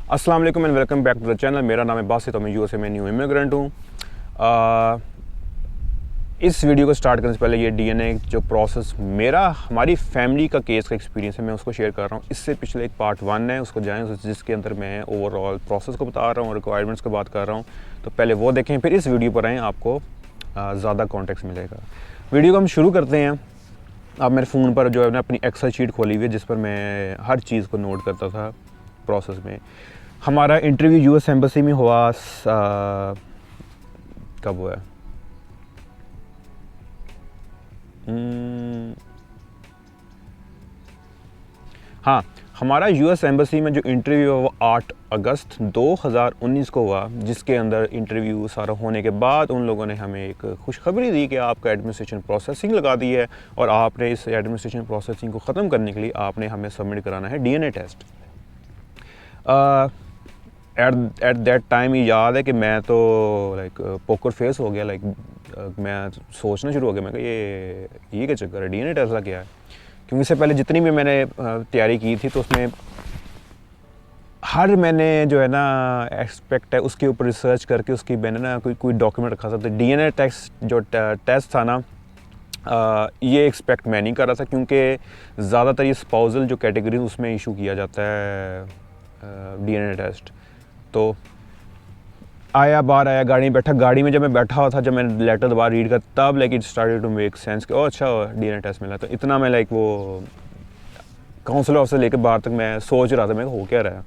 अस्सलाम वालेकुम and welcome back to the channel. मेरा नाम है बासित और मैं यूएसए में न्यू इमिग्रेंट हूँ। इस वीडियो को स्टार्ट करने से पहले ये डीएनए जो प्रोसेस हमारी फैमिली का केस का एक्सपीरियंस है, मैं उसको शेयर कर रहा हूँ। इससे पिछले एक पार्ट 1 है, उसको जाएँ, जिसके अंदर मैं ओवरऑल प्रोसेस को बता रहा हूँ, रिक्वायरमेंट्स को बात कर रहा हूँ। तो पहले वो देखें, फिर इस वीडियो पर आएँ, आपको ज़्यादा कॉन्टेक्स्ट मिलेगा। वीडियो को हम शुरू करते हैं। अब मेरे फ़ोन पर जो है ना अपनी एक्सेल शीट खोली हुई है, जिस पर मैं हर चीज़ को नोट करता था प्रोसेस में। हमारा इंटरव्यू यूएस एम्बेसी में हुआ, कब हुआ? हाँ, हमारा यूएस एम्बेसी में जो इंटरव्यू हुआ वो 8 अगस्त 2019 को हुआ, जिसके अंदर इंटरव्यू सारा होने के बाद उन लोगों ने हमें एक खुशखबरी दी कि आपका एडमिनिस्ट्रेशन प्रोसेसिंग लगा दी है और आपने इस एडमिनिस्ट्रेशन प्रोसेसिंग को ख़त्म करने के लिए आपने हमें सबमिट कराना है DNA test. At that time ये याद है कि मैं तो लाइक पोकर फेस हो गया। मैं सोचना शुरू हो गया, मैं कहा ये क्या चक्कर है, डीएनए टेस्ट का क्या है? क्योंकि इससे पहले जितनी भी मैंने तैयारी की थी तो उसमें हर मैंने जो है ना एक्सपेक्ट है उसके ऊपर रिसर्च करके उसकी मैंने ना कोई डॉक्यूमेंट रखा था। तो डीएनए टेस्ट जो टेस्ट था ना, ये एक्सपेक्ट मैं नहीं कर रहा था, क्योंकि ज़्यादातर ये स्पाउसल जो कैटेगरी उसमें इशू किया जाता है डीएनए टेस्ट। तो बाहर आया, गाड़ी में बैठा, गाड़ी में जब मैं बैठा हुआ था, जब मैंने लेटर दोबारा रीड कर, तब like it started to make sense कि ओ अच्छा डीएनए टेस्ट मिला। तो इतना मैं लाइक वो काउंसलर ऑफिस लेकर बाहर तक मैं सोच रहा था मैं हो क्या रहा है।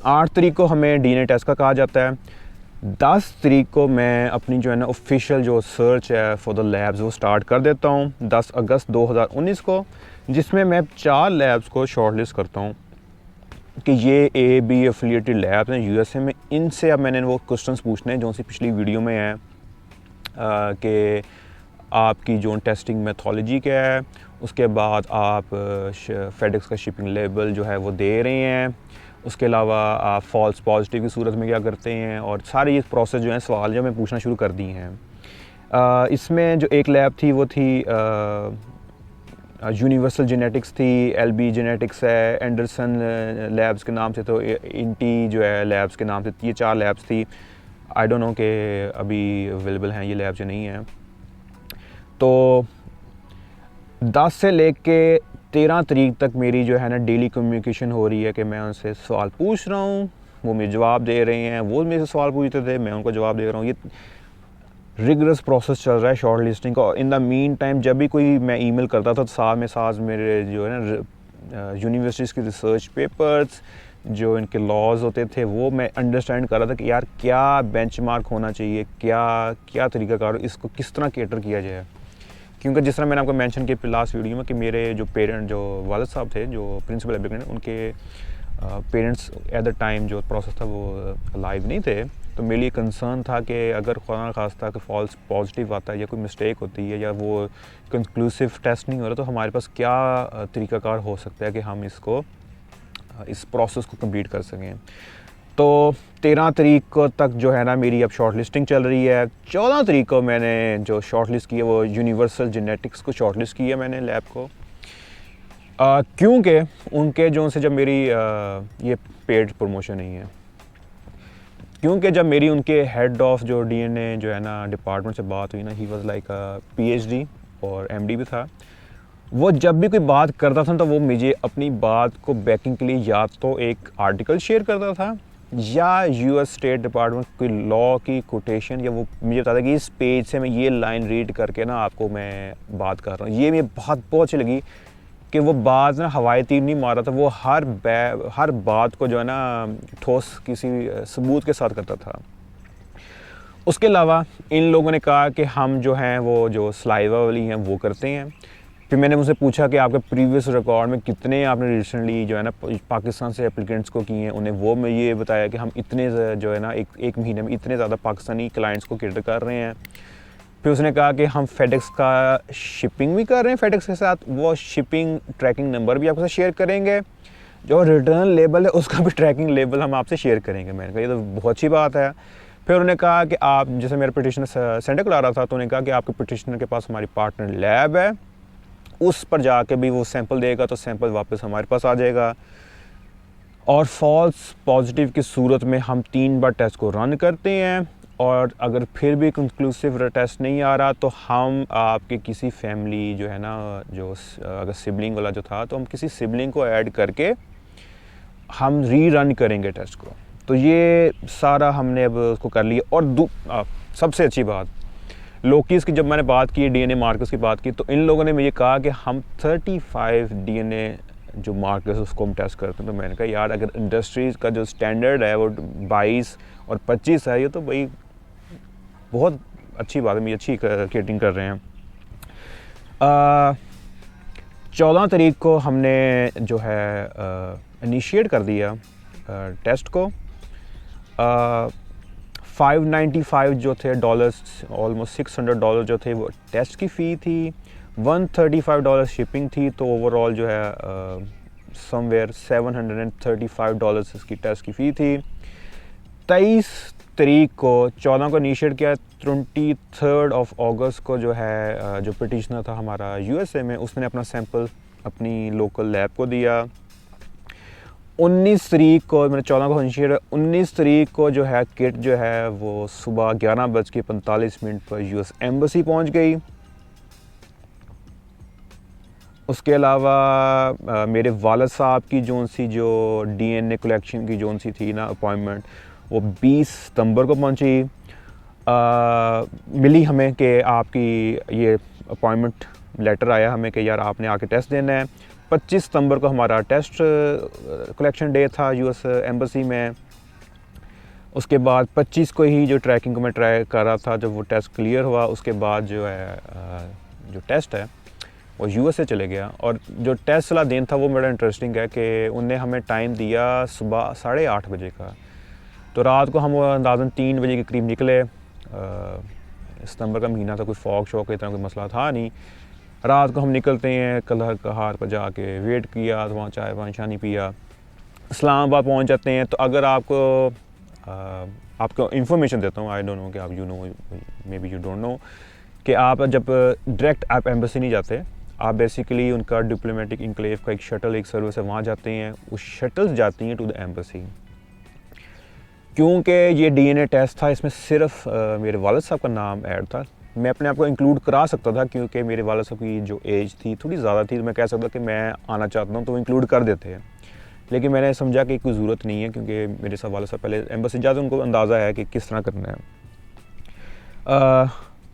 8 तारीख को हमें डीएनए टेस्ट का कहा जाता है। 10 तारीख को मैं अपनी जो है ना ऑफिशियल जो सर्च है फॉर द लैब्स वो स्टार्ट कर देता हूँ 10 अगस्त 2019 को, जिसमें मैं 4 लैब्स को शॉर्टलिस्ट करता हूँ कि ये AB एफिलिएटेड लैब्स हैं यूएसए में। इनसे अब मैंने वो क्वेश्चंस पूछने हैं जो सी पिछली वीडियो में है कि आपकी जो टेस्टिंग मेथोलॉजी क्या है, उसके बाद आप फेडेक्स का शिपिंग लेबल जो है वो दे रहे हैं, उसके अलावा आप फॉल्स पॉजिटिव की सूरत में क्या करते हैं, और सारे ये प्रोसेस जो हैं सवाल जो मैं पूछना शुरू कर दिए हैं। इसमें जो एक लैब थी वो थी यूनिवर्सल जेनेटिक्स थी, LB जेनेटिक्स है, एंडरसन लैब्स के नाम से, तो इंटी जो है लैब्स के नाम से, ये 4 लैब्स थी। आई डोंट नो कि अभी अवेलेबल हैं ये लैब्स या नहीं हैं। तो 10 से लेके 13 तारीख तक मेरी जो है ना डेली कम्युनिकेशन हो रही है कि मैं उनसे सवाल पूछ रहा हूँ, वो मुझे जवाब दे रहे हैं, वो मेरे से सवाल पूछते थे, मैं उनको जवाब दे रहा हूँ। ये रिगरस प्रोसेस चल रहा है शॉर्ट लिस्टिंग का। इन द मीन टाइम जब भी कोई मैं ईमेल करता था तो साथ में साथ मेरे जो है ना यूनिवर्सिटीज़ के रिसर्च पेपर्स, जो इनके लॉज होते थे, वो मैं अंडरस्टैंड कर रहा था कि यार क्या बेंचमार्क होना चाहिए, क्या तरीक़ाकार, इसको किस तरह केटर किया जाए। क्योंकि जिस तरह मैंने आपको मेंशन किया लास्ट वीडियो में कि मेरे जो पेरेंट, जो वालिद साहब थे, जो प्रिंसिपल एप्लीकेंट, उनके पेरेंट्स एट द टाइम जो प्रोसेस था वो लाइव नहीं थे। तो मेरे लिए कंसर्न था कि अगर खुदा खास्ता कि फॉल्स पॉजिटिव आता है या कोई मिस्टेक होती है या वो कंक्लूसिव टेस्ट नहीं हो रहा, तो हमारे पास क्या तरीक़ाकार हो सकता है कि हम इस प्रोसेस को कंप्लीट कर सकें। तो 13 तारीख को तक जो है ना मेरी अब शॉर्ट लिस्टिंग चल रही है। 14 तारीख को मैंने जो शॉर्ट लिस्ट की है वो यूनिवर्सल जेनेटिक्स को शॉर्ट लिस्ट की है मैंने लैब को, क्योंकि उनके जो से जब मेरी ये पेड प्रमोशन नहीं है, क्योंकि जब मेरी उनके हेड ऑफ जो डीएनए जो है ना डिपार्टमेंट से बात हुई ना, ही वाज लाइक PhD और MD भी था। वो जब भी कोई बात करता था तो वो मुझे अपनी बात को बैकिंग के लिए या तो एक आर्टिकल शेयर करता था या US स्टेट डिपार्टमेंट कोई लॉ की कोटेशन, या वो मुझे बताता कि इस पेज से मैं ये लाइन रीड करके ना आपको मैं बात कर रहा हूँ। ये मुझे बहुत अच्छी लगी कि वो बात ना हवाई तीर नहीं मार रहा था, वो हर बात को जो है ना ठोस किसी सबूत के साथ करता था। उसके अलावा इन लोगों ने कहा कि हम जो हैं वो जो सलाइवा वाली हैं वो करते हैं। फिर मैंने उनसे पूछा कि आपके प्रीवियस रिकॉर्ड में कितने आपने रिसेंटली जो है ना पाकिस्तान से एप्लीकेंट्स को किए हैं। उन्हें वो मैं ये बताया कि हम इतने जो है ना एक महीने में इतने ज़्यादा पाकिस्तानी क्लाइंट्स को कैटर कर रहे हैं। फिर उसने कहा कि हम फेडेक्स का शिपिंग भी कर रहे हैं फेडेक्स के साथ, वो शिपिंग ट्रैकिंग नंबर भी आपके साथ शेयर करेंगे, जो रिटर्न लेबल है उसका भी ट्रैकिंग लेबल हम आपसे शेयर करेंगे। मैंने कहा ये तो बहुत अच्छी बात है। फिर उन्होंने कहा कि आप, जैसे मेरा पिटिशनर सेंटर करा रहा था, तो उन्होंने कहा कि आपके पिटिशनर के पास हमारी पार्टनर लैब है, उस पर जाके भी वो सैंपल देगा तो सैंपल वापस हमारे पास आ जाएगा। और फॉल्स पॉजिटिव की सूरत में हम 3 बार टेस्ट को रन करते हैं, और अगर फिर भी कंक्लूसिव टेस्ट नहीं आ रहा तो हम आपके किसी फैमिली जो है ना, जो अगर सिबलिंग वाला जो था, तो हम किसी सिबलिंग को ऐड करके हम री-रन करेंगे टेस्ट को। तो ये सारा हमने अब उसको कर लिया। और सबसे अच्छी बात, लोकीज़ की जब मैंने बात की, डीएनए मार्कर्स की बात की, तो इन लोगों ने मुझे कहा कि हम 35 डीएनए जो मार्कर्स उसको हम टेस्ट करते हैं। तो मैंने कहा यार, अगर इंडस्ट्रीज़ का जो स्टैंडर्ड है वो 22 और 25 है, ये तो भाई बहुत अच्छी बात है, मुझे अच्छी केटिंग कर रहे हैं। 14 तारीख को हमने जो है इनिशिएट कर दिया टेस्ट को। 595 जो थे डॉलर्स, ऑलमोस्ट $600 जो थे वो टेस्ट की फ़ी थी, $135 शिपिंग थी। तो ओवरऑल जो है समवेयर $735 इसकी टेस्ट की फ़ी थी। 23 तारीख को 14 को इनिशिएट किया, 23 अगस्त को जो है जो पिटिशनर था हमारा यूएसए में, उसने अपना सैंपल अपनी लोकल लैब को दिया। 19 तारीख को, मैंने 14 को इनिशिएट, 19 तारीख को जो है किट जो है वो सुबह 11:45 पर यूएस एम्बेसी पहुंच गई। उसके अलावा मेरे वालिद साहब की जो डीएनए कलेक्शन की थी ना अपॉइंटमेंट, वो 20 सितंबर को पहुंची। मिली हमें कि आपकी ये अपॉइंटमेंट लेटर आया हमें कि यार आपने आके टेस्ट देना है। 25 सितंबर को हमारा टेस्ट कलेक्शन डे था यूएस एम्बेसी में। उसके बाद 25 को ही जो ट्रैकिंग को मैं ट्राई कर रहा था, जब वो टेस्ट क्लियर हुआ, उसके बाद जो है जो टेस्ट है वो यूएसए चले गया। और जो टेस्ट वाला दिन था वो बड़ा इंटरेस्टिंग है कि उनने हमें टाइम दिया सुबह 8:30 बजे का। तो रात को हम अंदाज़न 3 बजे के करीब निकले। सितंबर का महीना था, कोई फॉग शॉक इतना कोई मसला था नहीं। रात को हम निकलते हैं, कलहर कहार पर जाके वेट किया, तो वहाँ चाय पानी शानी पिया, इस्लामाबाद पहुँच जाते हैं। तो अगर आपको इन्फॉर्मेशन देता हूँ, आई डोंट नो कि आप may be you don't know, कि आप जब डायरेक्ट आप एम्बेसी नहीं जाते, आप बेसिकली उनका डिप्लोमेटिक इनक्लेव का एक शटल, एक सर्विस है, वहाँ जाते हैं। उस शटल्स जाती हैं टू द एम्बेसी। क्योंकि ये डीएनए टेस्ट था, इसमें सिर्फ मेरे वालिद साहब का नाम ऐड था। मैं अपने आप को इंक्लूड करा सकता था, क्योंकि मेरे वालिद साहब की जो एज थी थोड़ी ज़्यादा थी, तो मैं कह सकता कि मैं आना चाहता हूँ, तो वो इंक्लूड कर देते हैं। लेकिन मैंने समझा कि कोई ज़रूरत नहीं है, क्योंकि मेरे साथ वालिद साहब पहले एम्बेसी जाते, उनको अंदाज़ा है कि किस तरह करना है।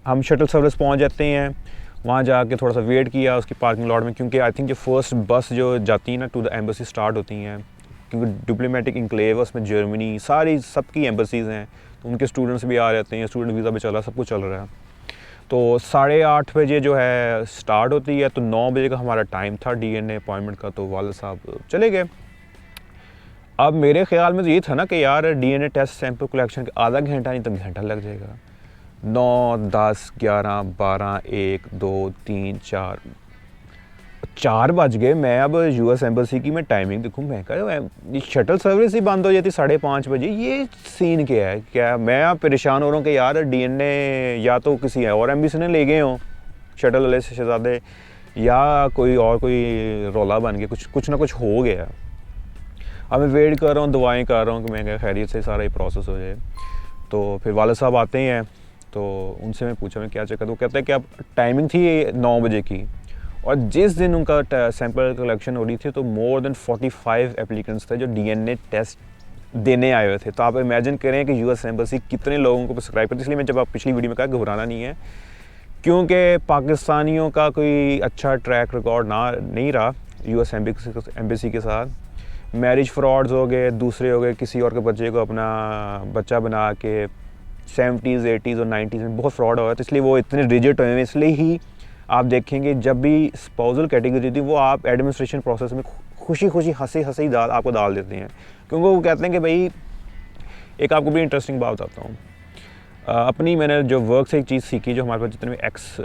हम शटल सर्विस पहुँच जाते हैं, वहाँ जाके थोड़ा सा वेट किया उसकी पार्किंग लॉट में, क्योंकि आई थिंक जो फर्स्ट बस जो जाती है ना टू द एम्बेसी स्टार्ट होती हैं, क्योंकि डिप्लोमेटिक इनक्लेव उसमें जर्मनी सारी सबकी एम्बेसीज़ हैं, तो उनके स्टूडेंट्स भी आ जाते हैं, स्टूडेंट वीज़ा भी चल रहा है, सब कुछ चल रहा है। तो 8:30 बजे जो है स्टार्ट होती है, तो 9 बजे का हमारा टाइम था डीएनए अपॉइंटमेंट का। तो वालिद साहब चले गए। अब मेरे ख्याल में तो ये था ना कि यार डीएनए टेस्ट सैंपल कलेक्शन का आधा घंटा नहीं तो घंटा लग जाएगा। 9, 10, 11, 12, 1, 2, 3, 4 बज गए। मैं अब यूएस एम्बेसी की मैं टाइमिंग देखूँ, मैं कहा ये शटल सर्विस ही बंद हो जाती 5:30 बजे, ये सीन क्या है? क्या मैं अब परेशान हो रहा हूँ कि यार डीएनए या तो किसी और एम्बेसी ने ले गए हों शटल वाले से शहजादे, या कोई रौला बन गया, कुछ ना कुछ हो गया। अब मैं वेट कर रहा हूँ, दुआएं कर रहा हूँ कि मैं क्या खैरियत से सारा ये प्रोसेस हो जाए। तो फिर वालिद साहब आते हैं, तो उनसे मैं पूछा मैं क्या चक्कर, तो वो कहते हैं कि अब टाइमिंग थी 9 बजे की, और जिस दिन उनका सैंपल कलेक्शन हो रही थी, तो मोर देन 45 एप्लीकेंट्स थे जो डीएनए टेस्ट देने आए हुए थे। तो आप इमेजिन करें कि यूएस एम्बेसी कितने लोगों को प्रिस्क्राइब करती है। इसलिए मैं जब आप पिछली वीडियो में कहा घबराना नहीं है, क्योंकि पाकिस्तानियों का कोई अच्छा ट्रैक रिकॉर्ड नहीं रहा यूएस एम्बेसी के साथ। मैरिज फ्रॉड्स हो गए, दूसरे हो गए, किसी और के बच्चे को अपना बच्चा बना के 70s, 80s और 90s में बहुत फ्रॉड हुआ है। तो इसलिए वो इतने रिजिड हुए हैं। इसलिए ही आप देखेंगे जब भी स्पाउसल कैटेगरी थी, वो आप एडमिनिस्ट्रेशन प्रोसेस में खुशी हंसी आपको डाल देते हैं, क्योंकि वो कहते हैं कि भाई एक आपको बड़ी इंटरेस्टिंग बात बताता हूँ। अपनी मैंने जो वर्क से एक चीज़ सीखी, जो हमारे पास जितने भी एक्स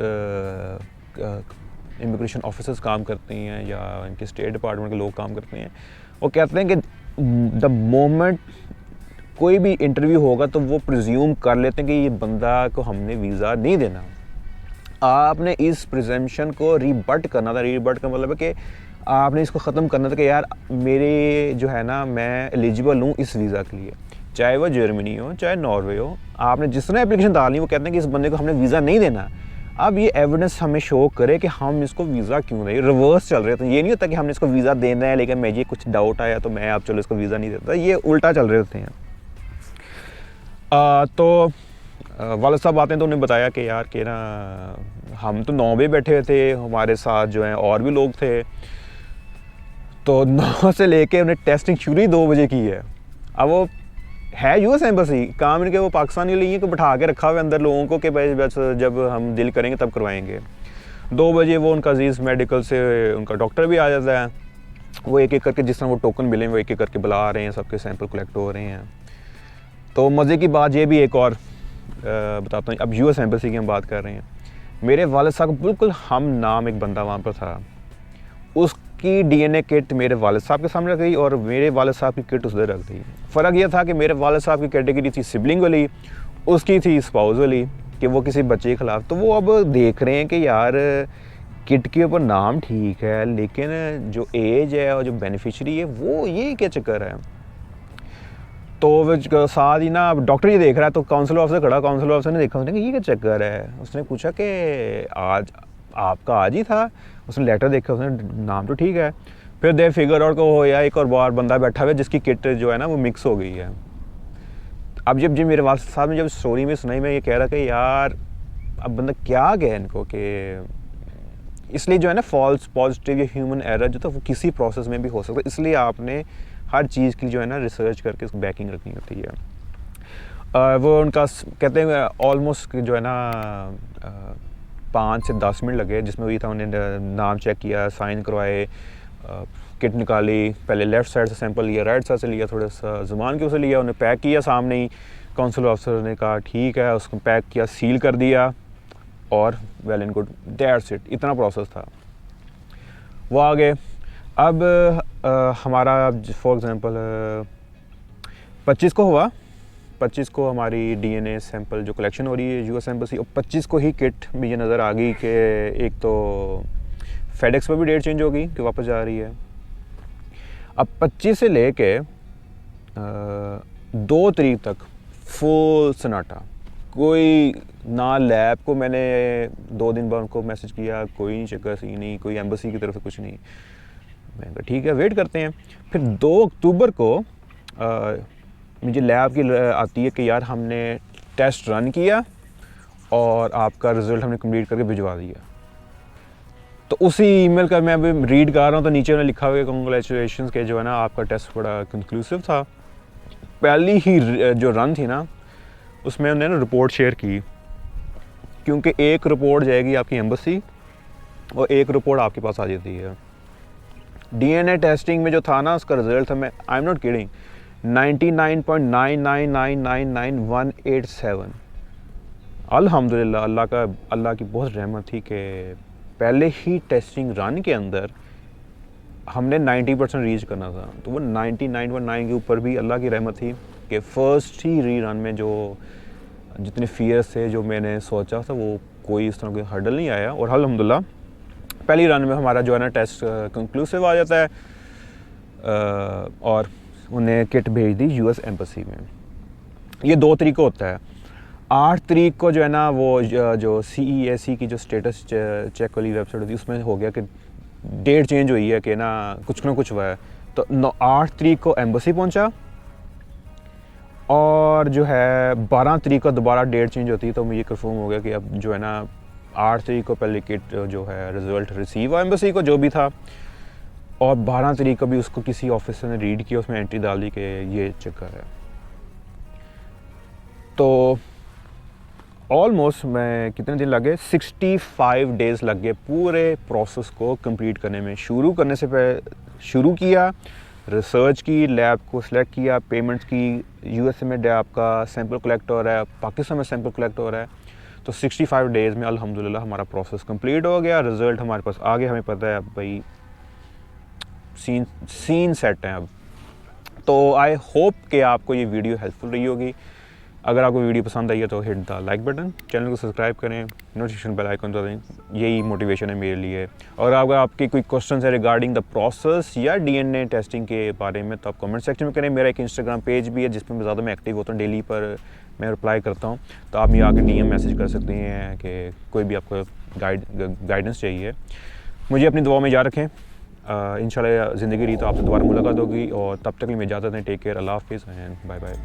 इमिग्रेशन ऑफिसर्स काम करते हैं या इनके स्टेट डिपार्टमेंट के लोग काम करते हैं, वो कहते हैं कि द मोमेंट कोई भी इंटरव्यू होगा तो वो प्रिज्यूम कर लेते हैं कि ये बंदा को हमने वीज़ा नहीं देना। आपने इस प्रिजम्पशन को रीबट करना था। रीबट का मतलब है कि आपने इसको ख़त्म करना था कि यार मेरे जो है ना मैं एलिजिबल हूँ इस वीज़ा के लिए, चाहे वो जर्मनी हो चाहे नॉर्वे हो। आपने जिस तरह एप्लीकेशन डालनी वो कहते हैं कि इस बंदे को हमने वीज़ा नहीं देना। अब ये एविडेंस हमें शो करे कि हम इसको वीज़ा क्यों नहीं, रिवर्स चल रहे। तो ये नहीं होता कि हमने इसको वीज़ा देना है लेकिन मुझे कुछ डाउट आया तो मैं अब चलो इसको वीज़ा नहीं देता, ये उल्टा चल रहे होते हैं। तो वालिद साहब आते हैं तो उन्हें बताया कि यार कि ना हम तो 9 बजे बैठे हुए थे, हमारे साथ जो हैं और भी लोग थे, तो 9 से लेके उन्हें टेस्टिंग शुरू ही 2 बजे की है। अब वो है यूएस एम्बेसी, काम इनके वो पाकिस्तानी लिए को बिठा के रखा हुआ अंदर लोगों को कि भाई बस जब हम दिल करेंगे तब करवाएंगे। 2 बजे वो उनका अजीज़ मेडिकल से उनका डॉक्टर भी आ जाता है, वो एक एक करके जिस तरह वो टोकन मिले वो एक एक करके बुला रहे हैं, सबके सैंपल कलेक्ट हो रहे हैं। तो मज़े की बात ये भी एक और बताता हूँ, अब यूएस एम्बेसी की हम बात कर रहे हैं। मेरे वालिद साहब बिल्कुल हम नाम एक बंदा वहाँ पर था, उसकी डीएनए किट मेरे वालिद साहब के सामने रख गई और मेरे वालिद साहब की किट उधर रख दी। फ़र्क यह था कि मेरे वालिद साहब की कैटेगरी थी सिबलिंग वाली, उसकी थी स्पाउस वाली, कि वो किसी बच्चे के ख़िलाफ़। तो वो अब देख रहे हैं कि यार किट के ऊपर नाम ठीक है लेकिन जो एज है और जो बेनिफिशरी है वो ये क्या चक्कर है। तो साथ ही ना अब डॉक्टर ये देख रहा है तो काउंसिल ऑफिसर खड़ा, काउंसिल ऑफिसर ने देखा, उसने कहा ये क्या चक्कर है। उसने पूछा कि आज आपका आज ही था। उसने लेटर देखा, उसने नाम तो ठीक है। फिर दे फिगर आउट को हो या एक और बार बंदा बैठा हुआ है जिसकी किट जो है ना वो मिक्स हो गई है। अब जब मेरे वालिद साहब ने जब स्टोरी में सुनाई, मैं ये कह रहा कि यार अब बंदा क्या कहे इनको कि इसलिए जो है ना फॉल्स पॉजिटिव या ह्यूमन एरर जो था वो किसी प्रोसेस में भी हो सकता है, इसलिए आपने हर चीज़ की जो है ना रिसर्च करके उसको बैकिंग रखनी होती है। वो उनका कहते हैं ऑलमोस्ट जो है ना 5 से 10 मिनट लगे, जिसमें वही था उन्हें नाम चेक किया, साइन करवाए, किट निकाली, पहले लेफ़्ट साइड से सैंपल लिया, राइट साइड से लिया, थोड़ा सा ज़ुबान के उसे लिया, उन्हें पैक किया सामने ही। काउंसिल ऑफिसर ने कहा ठीक है, उसको पैक किया, सील कर दिया और well and good, that's it, इतना प्रोसेस था। वो आगे अब हमारा फॉर एग्ज़ाम्पल 25 को हुआ, 25 को हमारी डीएनए सैंपल जो कलेक्शन हो रही है यूएस एम्बेसी, और 25 को ही किट भी ये नज़र आ गई कि एक तो फेडेक्स पर भी डेट चेंज हो गई कि वापस जा रही है। अब 25 से लेके 2 तारीख तक फुल सन्नाटा, कोई ना लैब को मैंने 2 दिन बाद उनको मैसेज किया, कोई नहीं चक्कर सी नहीं, कोई एम्बेसी की तरफ से कुछ नहीं। मैं कहा ठीक है वेट करते हैं। फिर 2 अक्टूबर को मुझे लैब की आती है कि यार हमने टेस्ट रन किया और आपका रिज़ल्ट हमने कंप्लीट करके भिजवा दिया। तो उसी ईमेल का मैं अभी रीड कर रहा हूँ तो नीचे उन्होंने लिखा हुआ है कंग्रेचुलेशन के जो है ना आपका टेस्ट बड़ा कंक्लूसिव था। पहली ही जो रन थी ना उसमें उन्होंने रिपोर्ट शेयर की, क्योंकि एक रिपोर्ट जाएगी आपकी एम्बेसी और एक रिपोर्ट आपके पास आ जाती है। डीएनए टेस्टिंग में जो था ना उसका रिजल्ट था, मैं आई एम नॉट किडिंग, 99.999999187। अल्हम्दुलिल्लाह अल्लाह की बहुत रहमत थी कि पहले ही टेस्टिंग रन के अंदर हमने 90% रीच करना था, तो वो 99.9 के ऊपर भी अल्लाह की रहमत थी कि फ़र्स्ट ही री रन में जो जितने फियर्स थे जो मैंने सोचा था वो कोई इस तरह का हर्डल नहीं आया, और अल्हम्दुलिल्लाह पहली रन में हमारा जो है ना टेस्ट कंक्लूसिव आ जाता है और उन्हें किट भेज दी यूएस एम्बेसी में। ये 2 तारीख को होता है। 8 तारीख को जो है ना वो जो CEAC की जो स्टेटस चेक वाली वेबसाइट होती है उसमें हो गया कि डेट चेंज हुई है कि ना कुछ हुआ है। तो 8 तारीख को एम्बेसी पहुंचा और जो है 12 तारीख को दोबारा डेट चेंज होती है, तो मुझे कंफर्म हो गया कि अब जो है ना 8 तारीख को पहले किट जो है रिज़ल्ट रिसीव हुआ एम्बेसी को जो भी था, और 12 तारीख को भी उसको किसी ऑफिसर ने रीड किया, उसमें एंट्री डाल दी कि ये चक्कर है। तो ऑलमोस्ट मैं कितने दिन लगे, 65 डेज़ लग गए पूरे प्रोसेस को कंप्लीट करने में। शुरू करने से पहले शुरू किया, रिसर्च की, लैब को सिलेक्ट किया, पेमेंट्स की, यूएसए में आपका सैंपल कलेक्ट हो रहा है, पाकिस्तान में सैंपल कलेक्ट हो रहा है। तो 65 डेज़ में अल्हम्दुलिल्लाह हमारा प्रोसेस कंप्लीट हो गया, रिज़ल्ट हमारे पास आ गया, हमें पता है अब भाई सीन सेट है अब। तो आई होप कि आपको ये वीडियो हेल्पफुल रही होगी। अगर आपको वीडियो पसंद आई है तो hit the like button, channel को सब्सक्राइब करें, नोटिफिकेशन बेल आइकन दबाएं, यही मोटिवेशन है मेरे लिए। और अगर आपके कोई क्वेश्चन है रिगार्डिंग द प्रोसेस या DNA टेस्टिंग के बारे में तो आप कमेंट सेक्शन में करें। मेरा एक इंस्टाग्राम पेज भी है जिसमें मैं ज़्यादा एक्टिव होता हूँ, डेली पर मैं रिप्लाई करता हूँ, तो आप मुझे आके DM मैसेज कर सकते हैं कि कोई भी आपको गाइडेंस चाहिए। मुझे अपनी दुआ में याद रखें, इंशाल्लाह ज़िंदगी रही तो आपसे दोबारा मुलाकात होगी, और तब तक के लिए मैं इजाज़त दें। टेक केयर, अल्लाह हाफिज़ एंड बाय बाय।